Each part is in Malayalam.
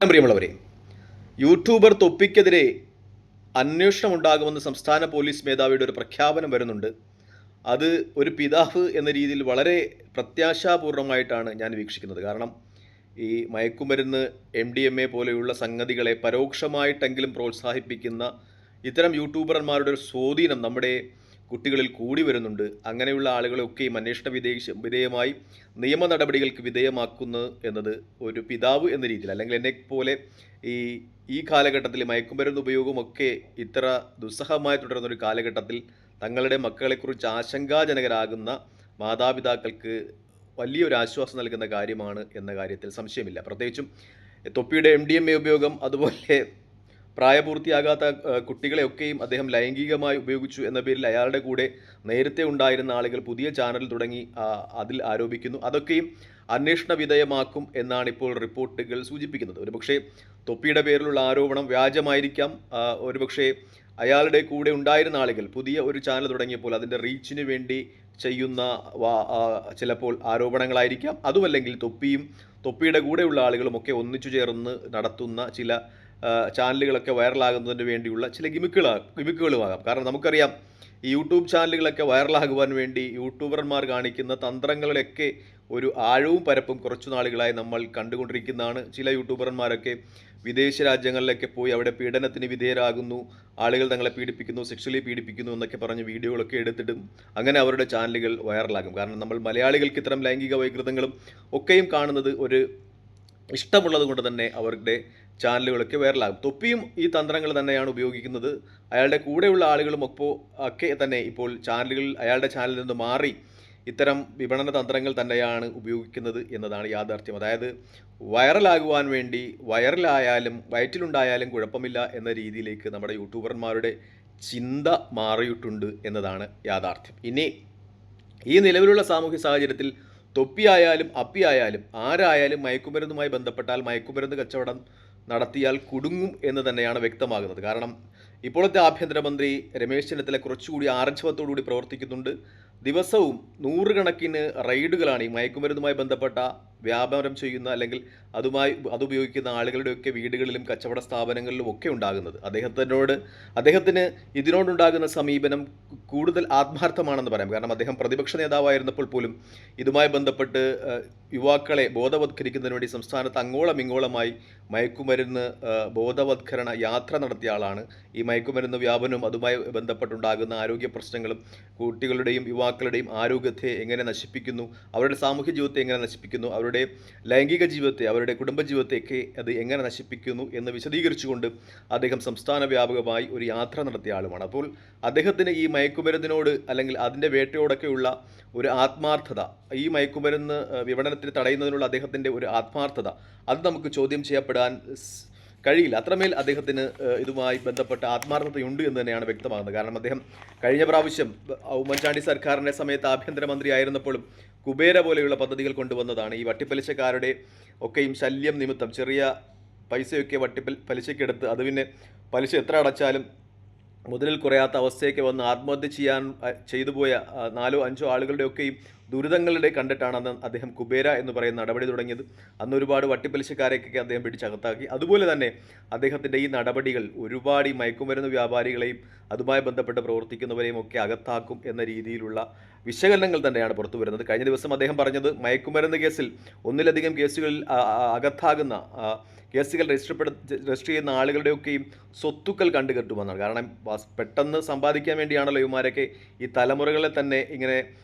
പ്രിയമുള്ളവരെ, യൂട്യൂബർ തൊപ്പിക്കെതിരെ അന്വേഷണം ഉണ്ടാകുമെന്ന് സംസ്ഥാന പോലീസ് മേധാവിയുടെ ഒരു പ്രഖ്യാപനം വരുന്നുണ്ട്. അത് ഒരു പിതാവ് എന്ന രീതിയിൽ വളരെ പ്രത്യാശാപൂർവമായിട്ടാണ് ഞാൻ വീക്ഷിക്കുന്നത്. കാരണം ഈ മയക്കുമരുന്ന്, MDMA പോലെയുള്ള സംഗതികളെ പരോക്ഷമായിട്ടെങ്കിലും പ്രോത്സാഹിപ്പിക്കുന്ന ഇത്തരം യൂട്യൂബർമാരുടെ ഒരു സ്വാധീനം നമ്മുടെ കുട്ടികളിൽ കൂടി വരുന്നുണ്ട്. അങ്ങനെയുള്ള ആളുകളെയൊക്കെയും അന്വേഷണ വിധേയമായി നിയമ നടപടികൾക്ക് വിധേയമാക്കുന്നത് എന്നത് ഒരു പിതാവ് എന്ന രീതിയിൽ, അല്ലെങ്കിൽ എന്നെപ്പോലെ ഈ ഈ കാലഘട്ടത്തിൽ മയക്കുമരുന്ന് ഉപയോഗമൊക്കെ ഇത്ര ദുസ്സഹമായി തുടരുന്ന ഒരു കാലഘട്ടത്തിൽ തങ്ങളുടെ മക്കളെക്കുറിച്ച് ആശങ്കാജനകരാകുന്ന മാതാപിതാക്കൾക്ക് വലിയൊരു ആശ്വാസം നൽകുന്ന കാര്യമാണ് എന്ന കാര്യത്തിൽ സംശയമില്ല. പ്രത്യേകിച്ചും തൊപ്പിയുടെ MDMA ഉപയോഗം, അതുപോലെ പ്രായപൂർത്തിയാകാത്ത കുട്ടികളെയൊക്കെയും അദ്ദേഹം ലൈംഗികമായി ഉപയോഗിച്ചു എന്ന പേരിൽ അയാളുടെ കൂടെ നേരത്തെ ഉണ്ടായിരുന്ന ആളുകൾ പുതിയ ചാനൽ തുടങ്ങി അതിൽ ആരോപിക്കുന്നു. അതൊക്കെയും അന്വേഷണ വിധേയമാക്കും എന്നാണ് ഇപ്പോൾ റിപ്പോർട്ടുകൾ സൂചിപ്പിക്കുന്നത്. ഒരുപക്ഷെ തൊപ്പിയുടെ പേരിലുള്ള ആരോപണം വ്യാജമായിരിക്കാം. ഒരുപക്ഷെ അയാളുടെ കൂടെ ഉണ്ടായിരുന്ന ആളുകൾ പുതിയ ഒരു ചാനൽ തുടങ്ങിയപ്പോൾ അതിൻ്റെ റീച്ചിന് വേണ്ടി ചെയ്യുന്ന ചിലപ്പോൾ ആരോപണങ്ങളായിരിക്കാം. അതുമല്ലെങ്കിൽ തൊപ്പിയുടെ കൂടെയുള്ള ആളുകളുമൊക്കെ ഒന്നിച്ചു ചേർന്ന് നടത്തുന്ന ചില ചാനലുകളൊക്കെ വൈറലാകുന്നതിന് വേണ്ടിയുള്ള ചില ഗിമിക്കുകളുമാകാം. കാരണം നമുക്കറിയാം, ഈ യൂട്യൂബ് ചാനലുകളൊക്കെ വൈറലാകുവാൻ വേണ്ടി യൂട്യൂബർമാർ കാണിക്കുന്ന തന്ത്രങ്ങളുടെയൊക്കെ ഒരു ആഴവും പരപ്പും കുറച്ചു നാളുകളായി നമ്മൾ കണ്ടുകൊണ്ടിരിക്കുന്നതാണ്. ചില യൂട്യൂബർമാരൊക്കെ വിദേശ രാജ്യങ്ങളിലൊക്കെ പോയി അവിടെ പീഡനത്തിന് വിധേയരാകുന്നു, ആളുകൾ തങ്ങളെ പീഡിപ്പിക്കുന്നു, സെക്ഷലി പീഡിപ്പിക്കുന്നു എന്നൊക്കെ പറഞ്ഞ് വീഡിയോകളൊക്കെ എടുത്തിട്ടും അങ്ങനെ അവരുടെ ചാനലുകൾ വൈറലാകും. കാരണം നമ്മൾ മലയാളികൾക്ക് ഇത്തരം ലൈംഗിക വൈകൃതങ്ങളും ഒക്കെയും കാണുന്നത് ഒരു ഇഷ്ടമുള്ളത് കൊണ്ട് തന്നെ അവരുടെ ചാനലുകളൊക്കെ വൈറലാകും. തൊപ്പിയും ഈ തന്ത്രങ്ങൾ തന്നെയാണ് ഉപയോഗിക്കുന്നത്. അയാളുടെ കൂടെയുള്ള ആളുകളും ഒക്കെ തന്നെ ഇപ്പോൾ അയാളുടെ ചാനലിൽ നിന്ന് മാറി ഇത്തരം വിപണന തന്ത്രങ്ങൾ തന്നെയാണ് ഉപയോഗിക്കുന്നത് എന്നതാണ് യാഥാർത്ഥ്യം. അതായത് വൈറലാകുവാൻ വേണ്ടി വൈറലായാലും വയറ്റിലുണ്ടായാലും കുഴപ്പമില്ല എന്ന രീതിയിലേക്ക് നമ്മുടെ യൂട്യൂബർമാരുടെ ചിന്ത മാറിയിട്ടുണ്ട് എന്നതാണ് യാഥാർത്ഥ്യം. ഇനി ഈ നിലവിലുള്ള സാമൂഹ്യ സാഹചര്യത്തിൽ തൊപ്പിയായാലും അപ്പിയായാലും ആരായാലും മയക്കുമരുന്നുമായി ബന്ധപ്പെട്ടാൽ, മയക്കുമരുന്ന് കച്ചവടം നടത്തിയാൽ കുടുങ്ങും എന്ന് തന്നെയാണ് വ്യക്തമാകുന്നത്. കാരണം ഇപ്പോഴത്തെ ആഭ്യന്തരമന്ത്രി രമേശ് ചെന്നിത്തല കുറച്ചുകൂടി ആർജവത്തോടുകൂടി പ്രവർത്തിക്കുന്നുണ്ട്. ദിവസവും നൂറുകണക്കിന് റെയ്ഡുകളാണ് ഈ മയക്കുമരുന്നുമായി ബന്ധപ്പെട്ട വ്യാപാരം ചെയ്യുന്ന അല്ലെങ്കിൽ അതുപയോഗിക്കുന്ന ആളുകളുടെയൊക്കെ വീടുകളിലും കച്ചവട സ്ഥാപനങ്ങളിലും ഒക്കെ ഉണ്ടാകുന്നത്. അദ്ദേഹത്തിന് ഇതിനോടുണ്ടാകുന്ന സമീപനം കൂടുതൽ ആത്മാർത്ഥമാണെന്ന് പറയാം. കാരണം അദ്ദേഹം പ്രതിപക്ഷ നേതാവായിരുന്നപ്പോൾ പോലും ഇതുമായി ബന്ധപ്പെട്ട് യുവാക്കളെ ബോധവത്കരിക്കുന്നതിന് വേണ്ടി സംസ്ഥാനത്ത് അങ്ങോളം ഇങ്ങോളമായി മയക്കുമരുന്ന് ബോധവത്കരണ യാത്ര നടത്തിയ ആളാണ്. ഈ മയക്കുമരുന്ന് വ്യാപനവും അതുമായി ബന്ധപ്പെട്ടുണ്ടാകുന്ന ആരോഗ്യ പ്രശ്നങ്ങളും കുട്ടികളുടെയും യുവാക്കളുടെയും ആരോഗ്യത്തെ എങ്ങനെ നശിപ്പിക്കുന്നു, അവരുടെ സാമൂഹ്യ ജീവിതത്തെ എങ്ങനെ നശിപ്പിക്കുന്നു, അവരുടെ ലൈംഗിക ജീവിതത്തെ, അവരുടെ കുടുംബജീവിതത്തെയൊക്കെ അത് എങ്ങനെ നശിപ്പിക്കുന്നു എന്ന് വിശദീകരിച്ചുകൊണ്ട് അദ്ദേഹം സംസ്ഥാന വ്യാപകമായി ഒരു യാത്ര നടത്തിയ ആളുമാണ്. അപ്പോൾ അദ്ദേഹത്തിന് ഈ മയക്കുമരുന്നിനോട് അല്ലെങ്കിൽ അതിൻ്റെ വേട്ടയോടൊക്കെയുള്ള ഒരു ആത്മാർത്ഥത, ഈ മയക്കുമരുന്ന് വിപണനത്തിന് തടയുന്നതിനുള്ള അദ്ദേഹത്തിൻ്റെ ഒരു ആത്മാർത്ഥത, അത് നമുക്ക് ചോദ്യം ചെയ്യപ്പെടാൻ കഴിയില്ല. അത്രമേൽ അദ്ദേഹത്തിന് ഇതുമായി ബന്ധപ്പെട്ട ആത്മാർത്ഥതയുണ്ട് എന്ന് തന്നെയാണ് വ്യക്തമാകുന്നത്. കാരണം അദ്ദേഹം കഴിഞ്ഞ പ്രാവശ്യം ഉമ്മൻചാണ്ടി സർക്കാരിൻ്റെ സമയത്ത് ആഭ്യന്തരമന്ത്രി ആയിരുന്നപ്പോഴും കുബേര പോലെയുള്ള പദ്ധതികൾ കൊണ്ടുവന്നതാണ്. ഈ വട്ടിപ്പലിശക്കാരുടെ ഒക്കെയും ശല്യം നിമിത്തം ചെറിയ പൈസയൊക്കെ പലിശക്കെടുത്ത് അത് പിന്നെ പലിശ എത്ര അടച്ചാലും മുതലിൽ കുറയാത്ത അവസ്ഥയൊക്കെ വന്ന് ആത്മഹത്യ ചെയ്തു പോയ 4-5 ആളുകളുടെയൊക്കെയും ദുരിതങ്ങളുടെ കണ്ടിട്ടാണ് അന്ന് അദ്ദേഹം കുബേര എന്ന് പറയുന്ന നടപടി തുടങ്ങിയത്. അന്ന് ഒരുപാട് വട്ടിപ്പലിശക്കാരെയൊക്കെ അദ്ദേഹം പിടിച്ചകത്താക്കി. അതുപോലെ തന്നെ അദ്ദേഹത്തിൻ്റെ ഈ നടപടികൾ ഒരുപാട് ഈ മയക്കുമരുന്ന് വ്യാപാരികളെയും അതുമായി ബന്ധപ്പെട്ട് പ്രവർത്തിക്കുന്നവരെയും ഒക്കെ അകത്താക്കും എന്ന രീതിയിലുള്ള വിശകലനങ്ങൾ തന്നെയാണ് പുറത്തു വരുന്നത്. കഴിഞ്ഞ ദിവസം അദ്ദേഹം പറഞ്ഞത് മയക്കുമരുന്ന് കേസിൽ ഒന്നിലധികം കേസുകളിൽ അകത്താകുന്ന കേസുകൾ രജിസ്റ്റർ ചെയ്യുന്ന ആളുകളുടെയൊക്കെയും സ്വത്തുക്കൾ കണ്ടുകെട്ടുമെന്നാണ്. കാരണം പെട്ടെന്ന് സമ്പാദിക്കാൻ വേണ്ടിയാണല്ലോ ഇവന്മാരൊക്കെ ഈ തലമുറകളെ തന്നെ ഇങ്ങനെ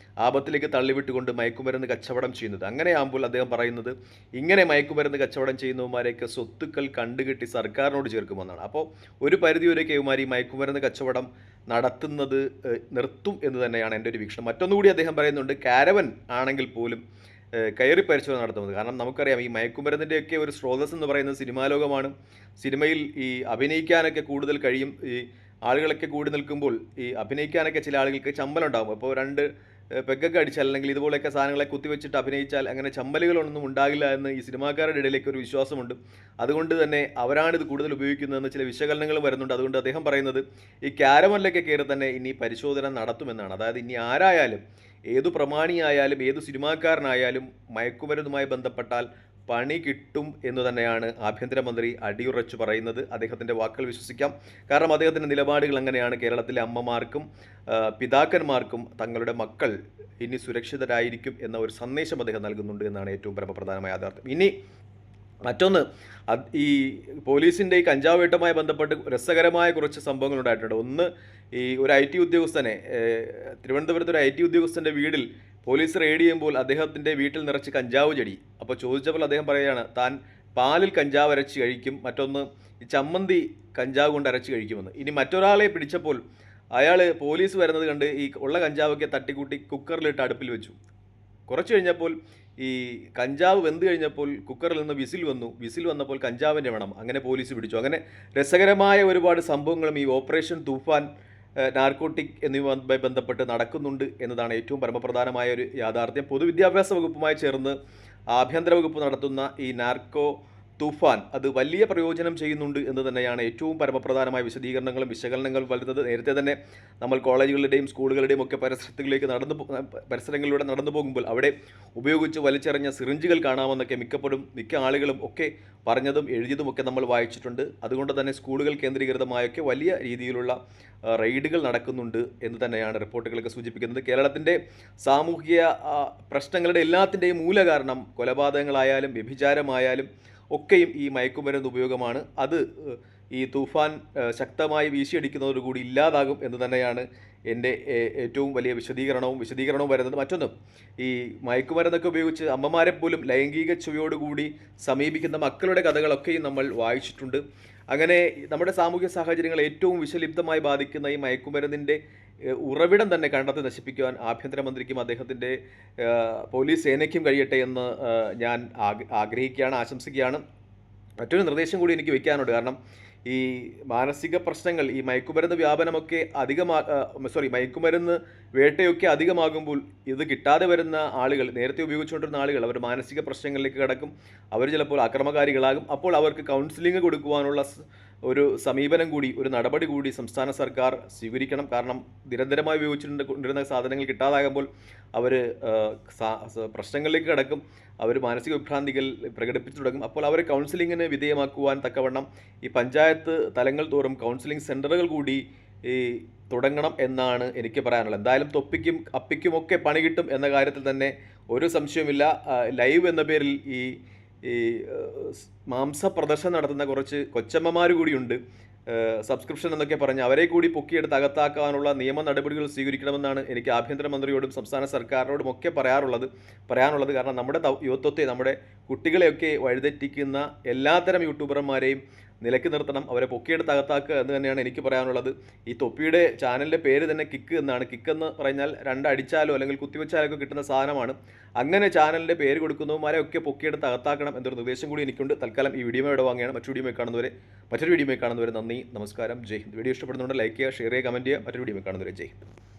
ആപത്തിലേക്ക് തള്ളിവിട്ടുകൊണ്ട് മയക്കുമരുന്ന് കച്ചവടം ചെയ്യുന്നത്. അങ്ങനെയാകുമ്പോൾ അദ്ദേഹം പറയുന്നത് ഇങ്ങനെ മയക്കുമരുന്ന് കച്ചവടം ചെയ്യുന്നവന്മാരെയൊക്കെ സ്വത്തുക്കൾ കണ്ടുകെട്ടി സർക്കാരിനോട് ചേർക്കുമെന്നാണ്. അപ്പോൾ ഒരു പരിധിവരെയൊക്കെ ഇവന്മാർ ഈ മയക്കുമരുന്ന് കച്ചവടം നടത്തുന്നത് നിർത്തും എന്ന് തന്നെയാണ് എൻ്റെ ഒരു വീക്ഷണം. മറ്റൊന്നുകൂടി അദ്ദേഹം പറയുന്നുണ്ട്, കാരവൻ ആണെങ്കിൽ പോലും കയറി പരിശോധന നടത്തുന്നത്. കാരണം നമുക്കറിയാം, ഈ മയക്കുമരുന്നിൻ്റെയൊക്കെ ഒരു സ്രോതസ് എന്ന് പറയുന്നത് സിനിമാ ലോകമാണ്. സിനിമയിൽ ഈ അഭിനയിക്കാനൊക്കെ കൂടുതൽ കഴിയും. ഈ ആളുകളൊക്കെ കൂടി നിൽക്കുമ്പോൾ ഈ അഭിനയിക്കാനൊക്കെ ചില ആളുകൾക്ക് ചമ്മലം ഉണ്ടാകും. അപ്പോൾ 2 പെഗ്ഗൊക്കെ അടിച്ചാൽ അല്ലെങ്കിൽ ഇതുപോലെയൊക്കെ സാധനങ്ങളെ കുത്തിവെച്ചിട്ട് അഭിനയിച്ചാൽ അങ്ങനെ ചമ്മലുകളൊന്നും ഉണ്ടാകില്ല എന്ന് ഈ സിനിമാക്കാരുടെ ഇടയിലേക്ക് ഒരു വിശ്വാസമുണ്ട്. അതുകൊണ്ട് തന്നെ അവരാണിത് കൂടുതൽ ഉപയോഗിക്കുന്നതെന്ന് ചില വിശകലനങ്ങൾ വരുന്നുണ്ട്. അതുകൊണ്ട് അദ്ദേഹം പറയുന്നത് ഈ കാരവനിലൊക്കെ കയറി തന്നെ ഇനി പരിശോധന നടത്തുമെന്നാണ്. അതായത് ഇനി ആരായാലും, ഏതു പ്രമാണിയായാലും ഏതു സിനിമാക്കാരനായാലും മയക്കുമരുന്നുമായി ബന്ധപ്പെട്ടാൽ പണി കിട്ടും എന്ന് തന്നെയാണ് ആഭ്യന്തരമന്ത്രി അടിയുറച്ചു പറയുന്നത്. അദ്ദേഹത്തിൻ്റെ വാക്കുകൾ വിശ്വസിക്കാം. കാരണം അദ്ദേഹത്തിൻ്റെ നിലപാടുകൾ അങ്ങനെയാണ്. കേരളത്തിലെ അമ്മമാർക്കും പിതാക്കന്മാർക്കും തങ്ങളുടെ മക്കൾ ഇനി സുരക്ഷിതരായിരിക്കും എന്ന ഒരു സന്ദേശം അദ്ദേഹം നൽകുന്നുണ്ട് എന്നാണ് ഏറ്റവും പരമപ്രധാനമായ യാഥാർത്ഥ്യം. ഇനി മറ്റൊന്ന്, ഈ പോലീസിൻ്റെ ഈ കഞ്ചാവ് വേട്ടയുമായി ബന്ധപ്പെട്ട് രസകരമായ കുറച്ച് സംഭവങ്ങൾ ഉണ്ടായിട്ടുണ്ട്. ഒന്ന്, ഈ ഒരു IT ഉദ്യോഗസ്ഥനെ തിരുവനന്തപുരത്ത് ഒരു IT ഉദ്യോഗസ്ഥൻ്റെ വീട്ടിൽ പോലീസ് റെയ്ഡ് ചെയ്യുമ്പോൾ അദ്ദേഹത്തിൻ്റെ വീട്ടിൽ നിറച്ച് കഞ്ചാവ് ചെടി. അപ്പോൾ ചോദിച്ചപ്പോൾ അദ്ദേഹം പറയുകയാണ് താൻ പാലിൽ കഞ്ചാവ് അരച്ച് കഴിക്കും, മറ്റൊന്ന് ഈ ചമ്മന്തി കഞ്ചാവ് കൊണ്ട് അരച്ച് കഴിക്കുമെന്ന്. ഇനി മറ്റൊരാളെ പിടിച്ചപ്പോൾ അയാൾ പോലീസ് വരുന്നത് കണ്ട് ഈ ഉള്ള കഞ്ചാവൊക്കെ തട്ടിക്കൂട്ടി കുക്കറിലിട്ട് അടുപ്പിൽ വെച്ചു. കുറച്ച് കഴിഞ്ഞപ്പോൾ ഈ കഞ്ചാവ് വെന്ത് കഴിഞ്ഞപ്പോൾ കുക്കറിൽ നിന്ന് വിസിൽ വന്നപ്പോൾ കഞ്ചാവിൻ്റെ മണം, അങ്ങനെ പോലീസ് പിടിച്ചു. അങ്ങനെ രസകരമായ ഒരുപാട് സംഭവങ്ങളും ഈ ഓപ്പറേഷൻ തൂഫാൻ, നാർക്കോട്ടിക് എന്നിവയുമായി ബന്ധപ്പെട്ട് നടക്കുന്നുണ്ട് എന്നതാണ് ഏറ്റവും പരമപ്രധാനമായ ഒരു യാഥാർത്ഥ്യം. പൊതുവിദ്യാഭ്യാസ വകുപ്പുമായി ചേർന്ന് ആഭ്യന്തര വകുപ്പ് നടത്തുന്ന ഈ നാർക്കോ തൂഫാൻ അത് വലിയ പ്രയോജനം ചെയ്യുന്നുണ്ട് എന്ന് തന്നെയാണ് ഏറ്റവും പരമപ്രധാനമായ വിശദീകരണങ്ങളും വിശകലനങ്ങളും വരുന്നത്. നേരത്തെ തന്നെ നമ്മൾ കോളേജുകളുടെയും സ്കൂളുകളുടെയും ഒക്കെ പരിസരങ്ങളിലൂടെ നടന്നു പോകുമ്പോൾ അവിടെ ഉപയോഗിച്ച് വലിച്ചെറിഞ്ഞ സിറിഞ്ചുകൾ കാണാമെന്നൊക്കെ മിക്ക ആളുകളും ഒക്കെ പറഞ്ഞതും എഴുതിയതുമൊക്കെ നമ്മൾ വായിച്ചിട്ടുണ്ട്. അതുകൊണ്ട് തന്നെ സ്കൂളുകൾ കേന്ദ്രീകൃതമായൊക്കെ വലിയ രീതിയിലുള്ള റെയ്ഡുകൾ നടക്കുന്നുണ്ട് എന്ന് തന്നെയാണ് റിപ്പോർട്ടുകളൊക്കെ സൂചിപ്പിക്കുന്നത്. കേരളത്തിൻ്റെ സാമൂഹിക പ്രശ്നങ്ങളുടെ എല്ലാത്തിൻ്റെയും മൂലകാരണം കൊലപാതകങ്ങളായാലും വ്യഭിചാരമായാലും ഒക്കെയും ഈ മയക്കുമരുന്ന് ഉപയോഗമാണ്. അത് ഈ തൂഫാൻ ശക്തമായി വീശിയടിക്കുന്നതോടുകൂടി ഇല്ലാതാകും എന്ന് തന്നെയാണ് എൻ്റെ ഏറ്റവും വലിയ വിശദീകരണവും വരുന്നത്. മറ്റൊന്നും, ഈ മയക്കുമരുന്നൊക്കെ ഉപയോഗിച്ച് അമ്മമാരെ പോലും ലൈംഗിക ചുവയോടുകൂടി സമീപിക്കുന്ന മക്കളുടെ കഥകളൊക്കെയും നമ്മൾ വായിച്ചിട്ടുണ്ട്. അങ്ങനെ നമ്മുടെ സാമൂഹ്യ സാഹചര്യങ്ങൾ ഏറ്റവും വിഷലിപ്തമായി ബാധിക്കുന്ന ഈ മയക്കുമരുന്നിൻ്റെ ഉറവിടം തന്നെ കണ്ടെത്തി നശിപ്പിക്കുവാൻ ആഭ്യന്തരമന്ത്രിക്കും അദ്ദേഹത്തിൻ്റെ പോലീസ് സേനയ്ക്കും കഴിയട്ടെ എന്ന് ഞാൻ ആശംസിക്കുകയാണ്. മറ്റൊരു നിർദ്ദേശം കൂടി എനിക്ക് വയ്ക്കാനുണ്ട്. കാരണം ഈ മാനസിക പ്രശ്നങ്ങൾ, ഈ മയക്കുമരുന്ന് വ്യാപനമൊക്കെ മയക്കുമരുന്ന് വേട്ടയൊക്കെ അധികമാകുമ്പോൾ ഇത് കിട്ടാതെ വരുന്ന ആളുകൾ, നേരത്തെ ഉപയോഗിച്ചുകൊണ്ടിരുന്ന ആളുകൾ, അവർ മാനസിക പ്രശ്നങ്ങളിലേക്ക് കടക്കും. അവർ ചിലപ്പോൾ അക്രമകാരികളാകും. അപ്പോൾ അവർക്ക് കൗൺസിലിംഗ് കൊടുക്കുവാനുള്ള ഒരു സമീപനം കൂടി, ഒരു നടപടി കൂടി സംസ്ഥാന സർക്കാർ സ്വീകരിക്കണം. കാരണം നിരന്തരമായി ഉപയോഗിച്ചുകൊണ്ടിരുന്ന സാധനങ്ങൾ കിട്ടാതാകുമ്പോൾ അവർ പ്രശ്നങ്ങളിലേക്ക് കടക്കും, അവർ മാനസിക വിഭ്രാന്തികൾ പ്രകടിപ്പിച്ചു തുടങ്ങും. അപ്പോൾ അവരെ കൗൺസിലിങ്ങിന് വിധേയമാക്കുവാൻ തക്കവണ്ണം ഈ പഞ്ചായത്ത് തലങ്ങൾ തോറും കൗൺസിലിംഗ് സെൻ്ററുകൾ കൂടി തുടങ്ങണം എന്നാണ് എനിക്ക് പറയാനുള്ളത്. എന്തായാലും തൊപ്പിക്കും അപ്പിക്കുമൊക്കെ പണി കിട്ടും എന്ന കാര്യത്തിൽ തന്നെ ഒരു സംശയവുമില്ല. ലൈവ് എന്ന പേരിൽ ഈ മാംസ പ്രദർശനം നടത്തുന്ന കുറച്ച് കൊച്ചമ്മമാർ കൂടിയുണ്ട്. സബ്സ്ക്രിപ്ഷൻ എന്നൊക്കെ പറഞ്ഞ് അവരെ കൂടി പൊക്കിയെടുത്ത് അകത്താക്കാനുള്ള നിയമ നടപടികൾ സ്വീകരിക്കണമെന്നാണ് എനിക്ക് ആഭ്യന്തരമന്ത്രിയോടും സംസ്ഥാന സർക്കാരിനോടും ഒക്കെ പറയാനുള്ളത്. കാരണം നമ്മുടെ യുവത്വത്തെ, നമ്മുടെ കുട്ടികളെയൊക്കെ വഴിതെറ്റിക്കുന്ന എല്ലാത്തരം യൂട്യൂബർമാരെയും നിലയ്ക്ക് നിർത്തണം, അവരെ പൊക്കിയെടുത്ത് അകത്താക്കുക എന്ന് തന്നെയാണ് എനിക്ക് പറയാനുള്ളത്. ഈ തൊപ്പിയുടെ ചാനലിൻ്റെ പേര് തന്നെ കിക്ക് എന്നാണ്. കിക്ക് എന്ന് പറഞ്ഞാൽ രണ്ടടിച്ചാലോ അല്ലെങ്കിൽ കുത്തിവെച്ചാലോ ഒക്കെ കിട്ടുന്ന സാധനമാണ്. അങ്ങനെ ചാനലിൻ്റെ പേര് കൊടുക്കുന്നവന്മാരെ ഒക്കെ പൊക്കിയെടുത്ത് അകത്താക്കണം എന്നൊരു നിർദ്ദേശം കൂടി എനിക്കുണ്ട്. തൽക്കാലം ഈ വീഡിയോ ഇവിടെ വാങ്ങുകയാണ്. മറ്റൊരു വീഡിയോ കാണുന്നവരെ നന്ദി, നമസ്കാരം, ജയ് ഹിന്ദ്. വീഡിയോ ഇഷ്ടപ്പെടുന്നുണ്ട് ലൈക്ക് ചെയ്യുക, ഷെയർ ചെയ്യുക, കമൻറ്റ് ചെയ്യുക. മറ്റൊരു വീഡിയോ കാണുന്നവരെ ജയ് ഹിന്ദ്.